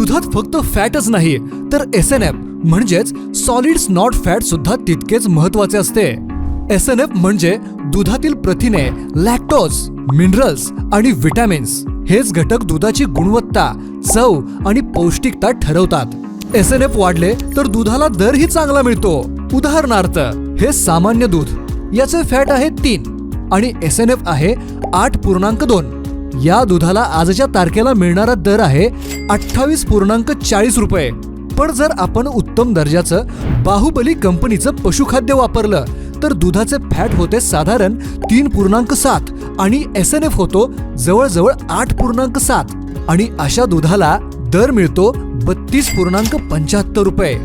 दुधात फक्त फॅटच नाही तर SNF म्हणजेच सॉलिड्स नॉट फॅट सुद्धा तितकेच महत्वाचे असते. SNF म्हणजे दुधातील प्रथिने, लॅक्टोज, मिनरल्स आणि विटॅमिन्स. हेच घटक दुधाची गुणवत्ता, चव आणि पौष्टिकता ठरवतात. SNF वाढले तर दुधाला दरही चांगला मिळतो. उदाहरणार्थ, हे सामान्य दूध, याचे फॅट आहे 3 आणि SNF आहे 8.2. या दुधाला आजच्या तारखेला मिळणारा दर आहे 28.40 रुपये. पण जर आपण उत्तम दर्जाचं बाहुबली कंपनीचं पशुखाद्य वापरलं तर दुधाचे फॅट होते साधारण 3.7 आणि SNF होतो जवळजवळ 8.7 आणि अशा दुधाला दर मिळतो 32.75 रुपये.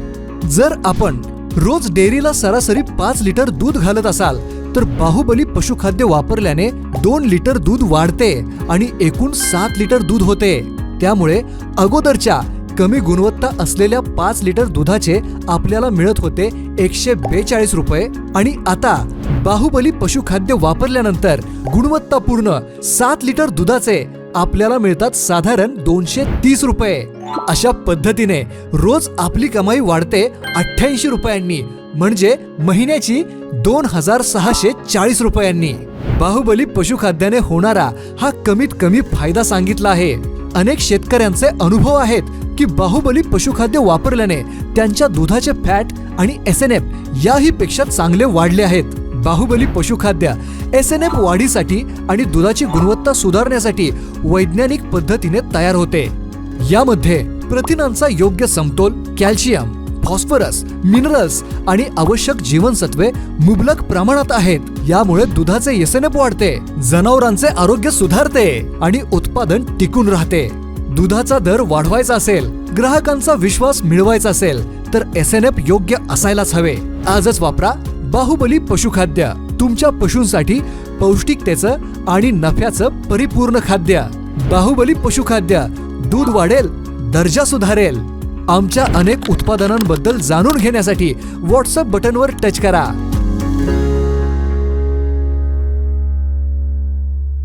जर आपण रोज डेअरीला सरासरी 5 लिटर दूध घालत असाल तर बाहुबली पशुखाद्य वापरल्याने 2 लिटर दूध वाढते आणि एकूण 7 लिटर दूध होते. त्यामुळे अगोदरच्या कमी गुणवत्ता असलेल्या 5 लिटर दुधाचे आपल्याला मिळत होते 142 रुपये आणि आता बाहुबली पशुखाद्य वापरल्यानंतर गुणवत्तापूर्ण 7 लिटर दुधाचे आपल्याला मिळतात साधारण 230 रुपये. अशा पद्धतीने रोज आपली कमाई वाढते 88 रुपयांनी, म्हणजे महिन्याची 2640 रुपयांनी. बाहुबली पशुखाद्याने होणारा हा कमीत कमी फायदा सांगितला आहे. अनेक शेतकऱ्यांचे अनुभव आहेत की बाहुबली पशुखाद्य वापरल्याने त्यांच्या दुधाचे फॅट आणि SNF याही पेक्षा चांगले वाढले आहेत. बाहुबली पशुखाद्य SNF वाढीसाठी आणि दुधाची गुणवत्ता सुधारण्यासाठी वैज्ञानिक पद्धतीने तयार होते. यामध्ये प्रथिनांचा योग्य समतोल, कॅल्शियम, फॉस्फरस, मिनरल्स आणि आवश्यक जीवनसत्वे मुबलक प्रमाणात आहेत. यामुळे दुधाचे SNF वाढते, जनावरांचे आरोग्य सुधारते आणि उत्पादन टिकून राहते. दुधाचा दर वाढवायचा असेल, ग्राहकांचा विश्वास मिळवायचा असेल तर SNF योग्य असायलाच हवे. आजच वापरा बाहुबली पशुखाद्य, तुमच्या पशूंसाठी पौष्टिकतेचं आणि नफ्याचं परिपूर्ण खाद्य. बाहुबली पशुखाद्य, दूध वाढेल, दर्जा सुधारेल. आमच्या अनेक उत्पादनांबद्दल जाणून घेण्यासाठी व्हॉट्सअप बटनवर टच करा.